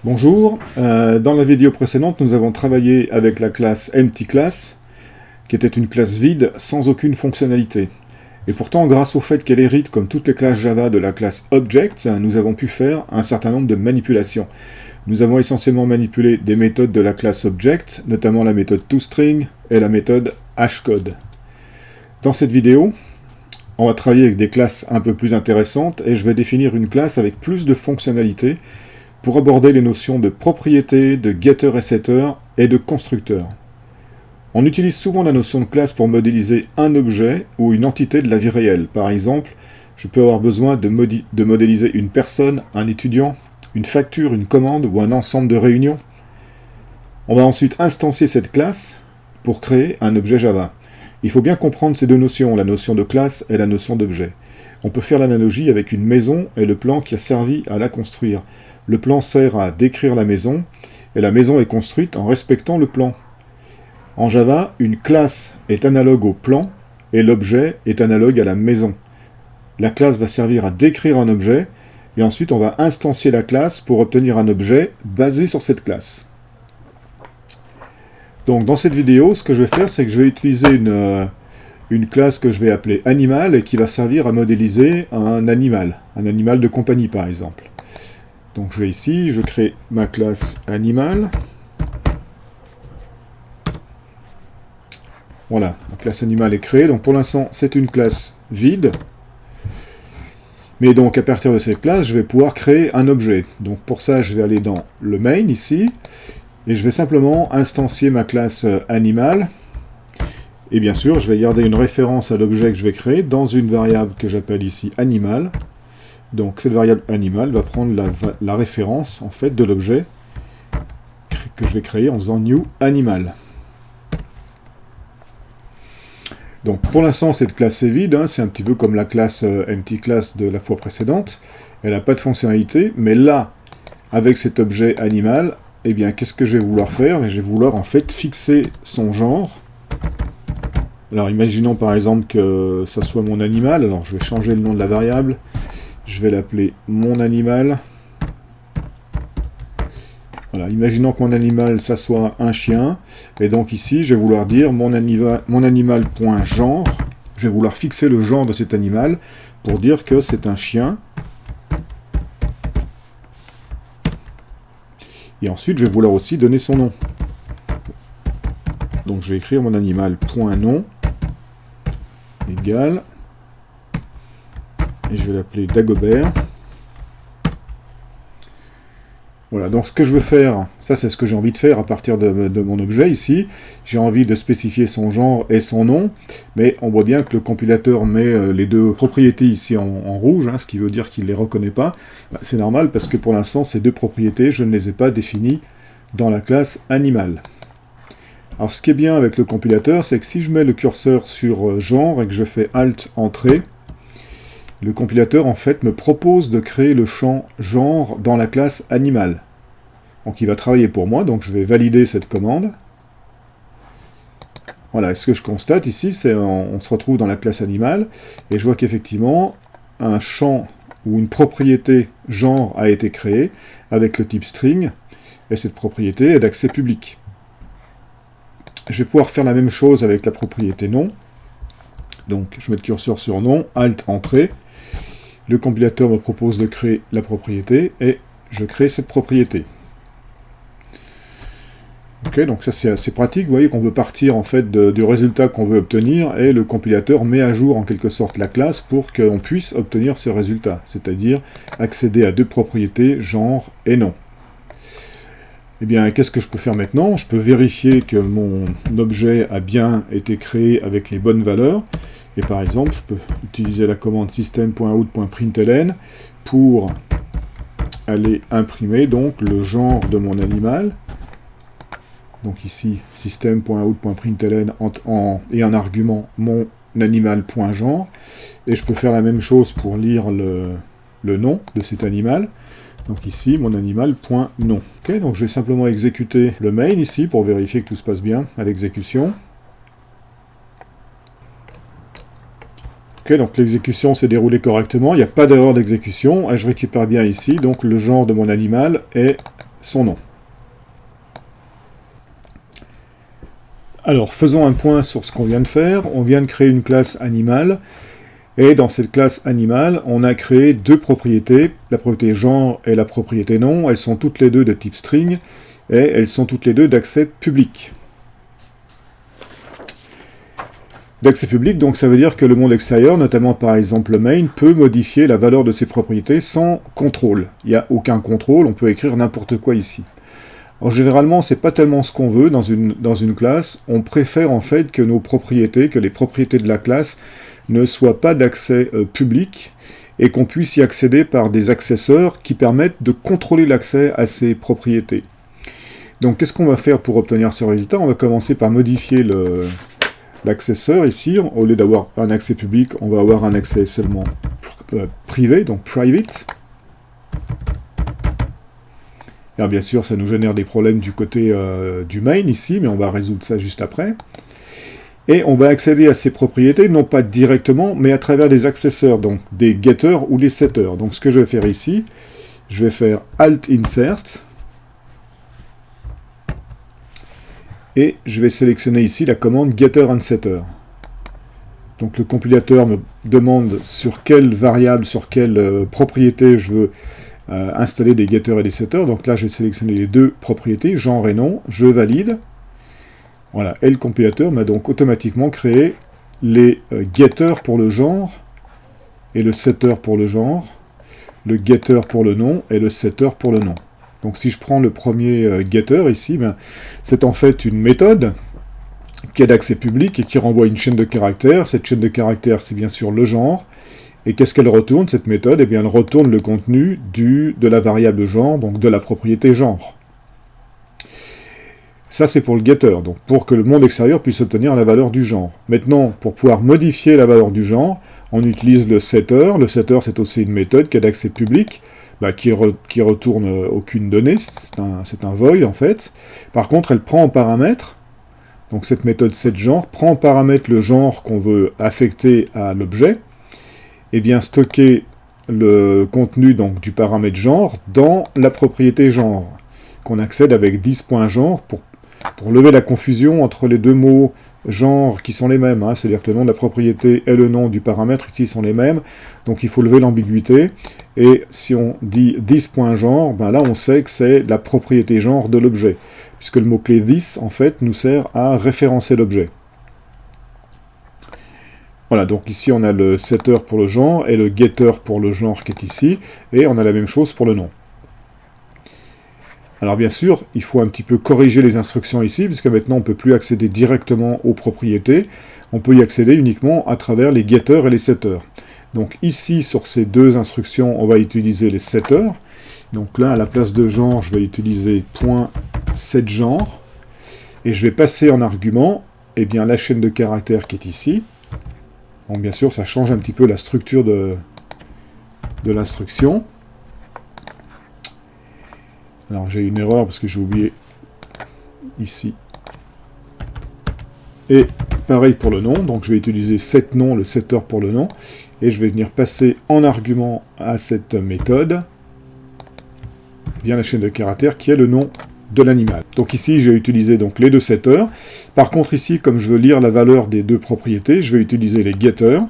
Bonjour, dans la vidéo précédente, nous avons travaillé avec la classe EmptyClass, qui était une classe vide sans aucune fonctionnalité. Et pourtant, grâce au fait qu'elle hérite, comme toutes les classes Java, de la classe Object, nous avons pu faire un certain nombre de manipulations. Nous avons essentiellement manipulé des méthodes de la classe Object, notamment la méthode toString et la méthode hashcode. Dans cette vidéo, on va travailler avec des classes un peu plus intéressantes, et je vais définir une classe avec plus de fonctionnalités, pour aborder les notions de propriété, de getter et setter, et de constructeur. On utilise souvent la notion de classe pour modéliser un objet ou une entité de la vie réelle. Par exemple, je peux avoir besoin de modéliser une personne, un étudiant, une facture, une commande ou un ensemble de réunions. On va ensuite instancier cette classe pour créer un objet Java. Il faut bien comprendre ces deux notions, la notion de classe et la notion d'objet. On peut faire l'analogie avec une maison et le plan qui a servi à la construire. Le plan sert à décrire la maison, et la maison est construite en respectant le plan. En Java, une classe est analogue au plan, et l'objet est analogue à la maison. La classe va servir à décrire un objet, et ensuite on va instancier la classe pour obtenir un objet basé sur cette classe. Donc dans cette vidéo, ce que je vais faire, c'est que je vais utiliser une classe que je vais appeler animal, et qui va servir à modéliser un animal de compagnie par exemple. Donc je vais ici, je crée ma classe animal. Voilà, la classe animal est créée. Donc pour l'instant, c'est une classe vide. Mais donc à partir de cette classe, je vais pouvoir créer un objet. Donc pour ça, je vais aller dans le main ici. Et je vais simplement instancier ma classe animal. Et bien sûr, je vais garder une référence à l'objet que je vais créer dans une variable que j'appelle ici animal. Donc cette variable animal va prendre la référence en fait de l'objet que je vais créer en faisant new animal. Donc pour l'instant cette classe est vide, c'est un petit peu comme la classe EmptyClass de la fois précédente. Elle n'a pas de fonctionnalité, mais là, avec cet objet animal, eh bien qu'est-ce que je vais vouloir faire? Je vais vouloir en fait fixer son genre. Alors imaginons par exemple que ça soit mon animal, alors je vais changer le nom de la variable. Je vais l'appeler mon animal. Voilà, imaginons que mon animal, ça soit un chien. Et donc ici, je vais vouloir dire mon animal.genre. Je vais vouloir fixer le genre de cet animal pour dire que c'est un chien. Et ensuite, je vais vouloir aussi donner son nom. Donc je vais écrire mon animal.nom égale. Et je vais l'appeler Dagobert. Voilà, donc ce que je veux faire, ça c'est ce que j'ai envie de faire à partir de mon objet ici. J'ai envie de spécifier son genre et son nom, mais on voit bien que le compilateur met les deux propriétés ici en rouge, ce qui veut dire qu'il ne les reconnaît pas. C'est normal parce que pour l'instant, ces deux propriétés, je ne les ai pas définies dans la classe animal. Alors ce qui est bien avec le compilateur, c'est que si je mets le curseur sur genre et que je fais Alt Entrée, le compilateur, en fait, me propose de créer le champ genre dans la classe animal. Donc il va travailler pour moi, donc je vais valider cette commande. Voilà, et ce que je constate ici, c'est on se retrouve dans la classe animal, et je vois qu'effectivement, un champ ou une propriété genre a été créé avec le type string, et cette propriété est d'accès public. Je vais pouvoir faire la même chose avec la propriété nom. Donc je mets le curseur sur nom, Alt Entrée. Le compilateur me propose de créer la propriété, et je crée cette propriété. Ok, donc ça c'est assez pratique, vous voyez qu'on veut partir en fait du résultat qu'on veut obtenir, et le compilateur met à jour en quelque sorte la classe pour qu'on puisse obtenir ce résultat, c'est-à-dire accéder à deux propriétés, genre et nom. Eh bien, qu'est-ce que je peux faire maintenant? Je peux vérifier que mon objet a bien été créé avec les bonnes valeurs. Et par exemple, je peux utiliser la commande system.out.println pour aller imprimer donc le genre de mon animal. Donc ici, system.out.println et en argument mon animal.genre. Et je peux faire la même chose pour lire le nom de cet animal. Donc ici, mon animal.nom. Ok, donc je vais simplement exécuter le main ici pour vérifier que tout se passe bien à l'exécution. Ok, donc l'exécution s'est déroulée correctement, il n'y a pas d'erreur d'exécution, et je récupère bien ici donc le genre de mon animal et son nom. Alors, faisons un point sur ce qu'on vient de faire. On vient de créer une classe animale, et dans cette classe animale, on a créé deux propriétés, la propriété genre et la propriété nom. Elles sont toutes les deux de type string, et elles sont toutes les deux d'accès public. D'accès public, donc ça veut dire que le monde extérieur, notamment par exemple le main, peut modifier la valeur de ses propriétés sans contrôle. Il n'y a aucun contrôle, on peut écrire n'importe quoi ici. Alors généralement, c'est pas tellement ce qu'on veut dans une classe. On préfère en fait que nos propriétés, que les propriétés de la classe ne soient pas d'accès public et qu'on puisse y accéder par des accesseurs qui permettent de contrôler l'accès à ces propriétés. Donc qu'est-ce qu'on va faire pour obtenir ce résultat? On va commencer par modifier l'accesseur ici. Au lieu d'avoir un accès public, on va avoir un accès seulement privé, donc private. Alors bien sûr, ça nous génère des problèmes du côté du main ici, mais on va résoudre ça juste après. Et on va accéder à ces propriétés, non pas directement, mais à travers des accesseurs, donc des getters ou des setters. Donc ce que je vais faire ici, je vais faire Alt Insert, et je vais sélectionner ici la commande Getter and Setter. Donc le compilateur me demande sur quelle variable, sur quelle propriété je veux installer des getters et des setters. Donc là, j'ai sélectionné les deux propriétés, genre et nom, je valide. Voilà, et le compilateur m'a donc automatiquement créé les getters pour le genre, et le setter pour le genre, le getter pour le nom, et le setter pour le nom. Donc si je prends le premier getter ici, ben, c'est en fait une méthode qui est d'accès public et qui renvoie une chaîne de caractères. Cette chaîne de caractères, c'est bien sûr le genre. Et qu'est-ce qu'elle retourne, cette méthode? Eh bien, elle retourne le contenu de la variable genre, donc de la propriété genre. Ça, c'est pour le getter, donc pour que le monde extérieur puisse obtenir la valeur du genre. Maintenant, pour pouvoir modifier la valeur du genre, on utilise le setter. Le setter, c'est aussi une méthode qui est d'accès public, qui retourne aucune donnée, c'est un void en fait. Par contre, elle prend en paramètre, donc cette méthode setGenre prend en paramètre le genre qu'on veut affecter à l'objet, et bien stocker le contenu donc, du paramètre genre dans la propriété genre, qu'on accède avec 10.genre pour lever la confusion entre les deux mots genre qui sont les mêmes, hein, c'est-à-dire que le nom de la propriété et le nom du paramètre ici sont les mêmes, donc il faut lever l'ambiguïté, et si on dit 10.genre, ben là on sait que c'est la propriété genre de l'objet, puisque le mot-clé this en fait nous sert à référencer l'objet. Voilà, donc ici on a le setter pour le genre et le getter pour le genre qui est ici, et on a la même chose pour le nom. Alors bien sûr, il faut un petit peu corriger les instructions ici, puisque maintenant on ne peut plus accéder directement aux propriétés, on peut y accéder uniquement à travers les getters et les setters. Donc ici, sur ces deux instructions, on va utiliser les setters. Donc là, à la place de genre, je vais utiliser .setGenre, et je vais passer en argument eh bien, la chaîne de caractères qui est ici. Donc bien sûr, ça change un petit peu la structure de l'instruction. Alors j'ai une erreur parce que j'ai oublié ici. Et pareil pour le nom, donc je vais utiliser setNom, le setter pour le nom, et je vais venir passer en argument à cette méthode bien la chaîne de caractères qui est le nom de l'animal. Donc ici j'ai utilisé donc les deux setters. Par contre ici, comme je veux lire la valeur des deux propriétés, je vais utiliser les getters.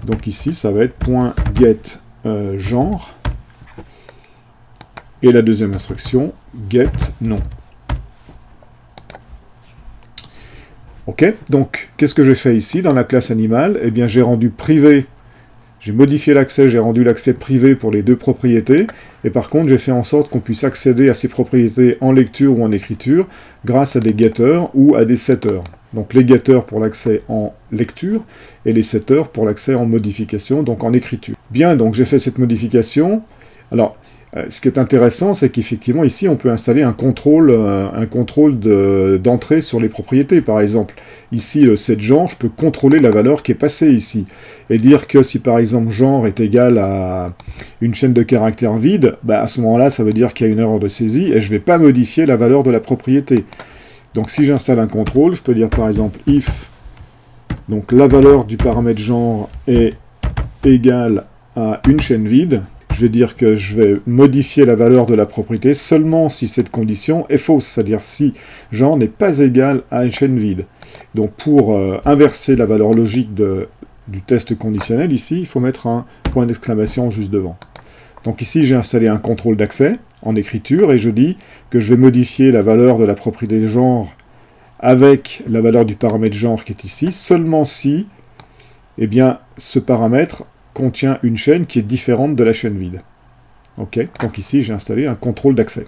Donc ici ça va être .getGenre. Et la deuxième instruction, getNom. Ok, donc qu'est-ce que j'ai fait ici dans la classe animale? Eh bien j'ai rendu privé, j'ai modifié l'accès, j'ai rendu l'accès privé pour les deux propriétés, et par contre j'ai fait en sorte qu'on puisse accéder à ces propriétés en lecture ou en écriture grâce à des getters ou à des setters. Donc les getters pour l'accès en lecture, et les setters pour l'accès en modification, donc en écriture. Bien, donc j'ai fait cette modification. Alors, ce qui est intéressant, c'est qu'effectivement, ici, on peut installer un contrôle d'entrée sur les propriétés. Par exemple, ici, le setGenre, je peux contrôler la valeur qui est passée ici. Et dire que si, par exemple, genre est égal à une chaîne de caractères vide, bah, à ce moment-là, ça veut dire qu'il y a une erreur de saisie, et je ne vais pas modifier la valeur de la propriété. Donc, si j'installe un contrôle, je peux dire, par exemple, if, donc la valeur du paramètre genre est égale à une chaîne vide, je vais dire que je vais modifier la valeur de la propriété seulement si cette condition est fausse, c'est-à-dire si genre n'est pas égal à une chaîne vide. Donc pour inverser la valeur logique du test conditionnel, ici, il faut mettre un point d'exclamation juste devant. Donc ici, j'ai installé un contrôle d'accès en écriture, et je dis que je vais modifier la valeur de la propriété genre avec la valeur du paramètre genre qui est ici, seulement si eh bien, ce paramètre contient une chaîne qui est différente de la chaîne vide. Ok, donc ici, j'ai installé un contrôle d'accès.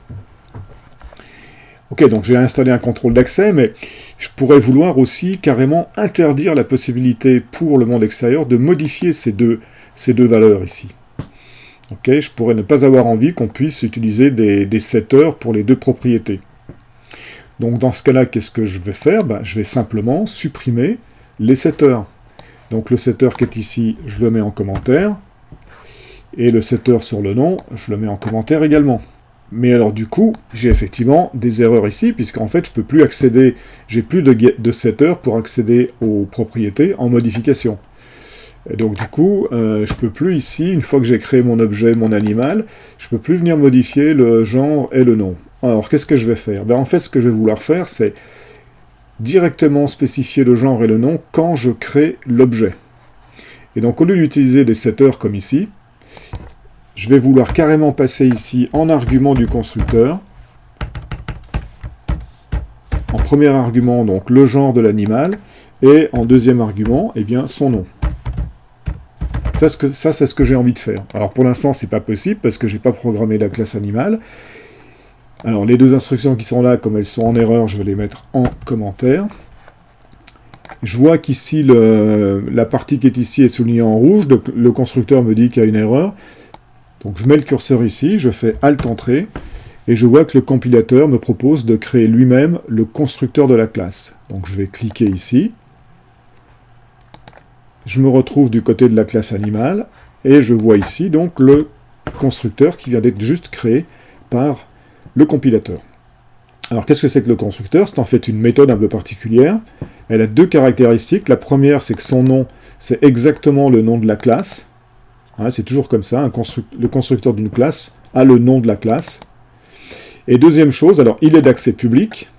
Ok, donc j'ai installé un contrôle d'accès, mais je pourrais vouloir aussi carrément interdire la possibilité pour le monde extérieur de modifier ces deux valeurs ici. Ok, je pourrais ne pas avoir envie qu'on puisse utiliser des setters pour les deux propriétés. Donc dans ce cas-là, qu'est-ce que je vais faire? Je vais simplement supprimer les setters. Donc le setter qui est ici, je le mets en commentaire. Et le setter sur le nom, je le mets en commentaire également. Mais alors du coup, j'ai effectivement des erreurs ici, puisqu'en fait, je peux plus accéder, j'ai plus de setter pour accéder aux propriétés en modification. Et donc du coup, je peux plus ici, une fois que j'ai créé mon objet, mon animal, je peux plus venir modifier le genre et le nom. Alors qu'est-ce que je vais faire? En fait, ce que je vais vouloir faire, c'est directement spécifier le genre et le nom quand je crée l'objet. Et donc au lieu d'utiliser des setters comme ici, je vais vouloir carrément passer ici en argument du constructeur. En premier argument, donc le genre de l'animal, et en deuxième argument, eh bien, son nom. Ça, c'est ce que j'ai envie de faire. Alors pour l'instant, c'est pas possible parce que j'ai pas programmé la classe animale. Alors les deux instructions qui sont là, comme elles sont en erreur, je vais les mettre en commentaire. Je vois qu'ici, la partie qui est ici est soulignée en rouge, donc le constructeur me dit qu'il y a une erreur. Donc je mets le curseur ici, je fais Alt-Entrée, et je vois que le compilateur me propose de créer lui-même le constructeur de la classe. Donc je vais cliquer ici. Je me retrouve du côté de la classe animale, et je vois ici donc le constructeur qui vient d'être juste créé par le compilateur. Alors qu'est-ce que c'est que le constructeur? C'est en fait une méthode un peu particulière. Elle a deux caractéristiques. La première, c'est que son nom, c'est exactement le nom de la classe. Hein, c'est toujours comme ça, le constructeur d'une classe a le nom de la classe. Et deuxième chose, alors il est d'accès public.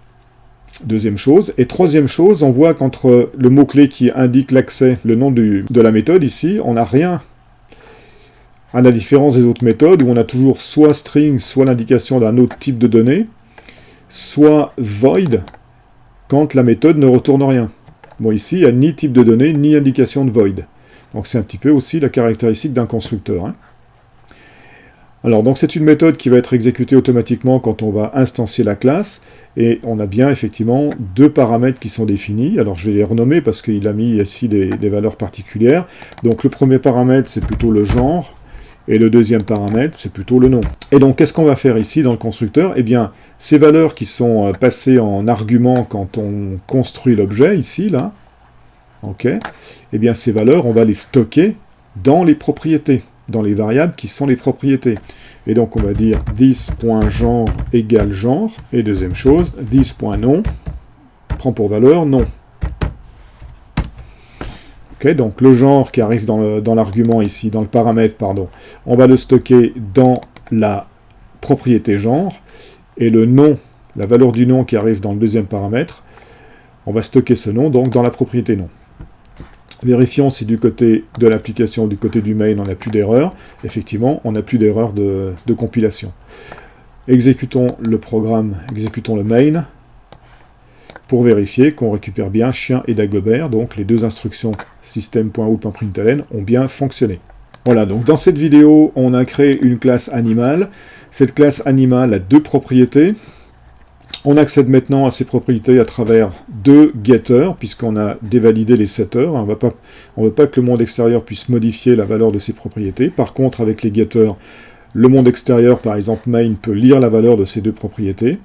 Deuxième chose. Et troisième chose, on voit qu'entre le mot-clé qui indique l'accès, le nom de la méthode ici, on n'a rien. À la différence des autres méthodes, où on a toujours soit string, soit l'indication d'un autre type de données, soit void, quand la méthode ne retourne rien. Bon, ici, il n'y a ni type de données, ni indication de void. Donc c'est un petit peu aussi la caractéristique d'un constructeur. Hein. Alors, donc c'est une méthode qui va être exécutée automatiquement quand on va instancier la classe, et on a bien effectivement deux paramètres qui sont définis. Alors je vais les renommer parce qu'il a mis ici des valeurs particulières. Donc le premier paramètre, c'est plutôt le genre, et le deuxième paramètre, c'est plutôt le nom. Et donc qu'est-ce qu'on va faire ici dans le constructeur? Eh bien, ces valeurs qui sont passées en argument quand on construit l'objet, ici, là, ok, eh bien ces valeurs, on va les stocker dans les propriétés, dans les variables qui sont les propriétés. Et donc on va dire 10.genre égale genre, et deuxième chose, 10.nom prend pour valeur nom. Ok, donc le genre qui arrive dans l'argument ici, dans le paramètre, pardon, on va le stocker dans la propriété genre, et le nom, la valeur du nom qui arrive dans le deuxième paramètre, on va stocker ce nom donc dans la propriété nom. Vérifions si du côté de l'application, du côté du main, on n'a plus d'erreur. Effectivement, on n'a plus d'erreur de compilation. Exécutons le programme, exécutons le main, pour vérifier qu'on récupère bien chien et Dagobert, donc les deux instructions system.out.println ont bien fonctionné. Voilà, donc dans cette vidéo, on a créé une classe animale. Cette classe animale a deux propriétés. On accède maintenant à ces propriétés à travers deux getters, puisqu'on a dévalidé les setters. On ne veut pas que le monde extérieur puisse modifier la valeur de ces propriétés. Par contre, avec les getters, le monde extérieur, par exemple main, peut lire la valeur de ces deux propriétés.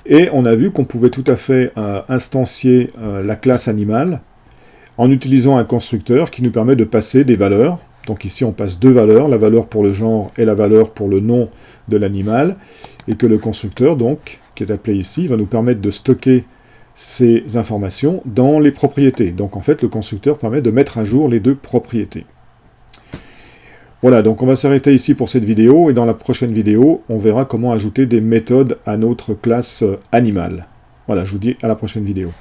Et on a vu qu'on pouvait tout à fait instancier la classe animale en utilisant un constructeur qui nous permet de passer des valeurs. Donc ici, on passe deux valeurs, la valeur pour le genre et la valeur pour le nom de l'animal, et que le constructeur, donc, qui est appelé ici, va nous permettre de stocker ces informations dans les propriétés. Donc en fait, le constructeur permet de mettre à jour les deux propriétés. Voilà, donc on va s'arrêter ici pour cette vidéo, et dans la prochaine vidéo, on verra comment ajouter des méthodes à notre classe animale. Voilà, je vous dis à la prochaine vidéo.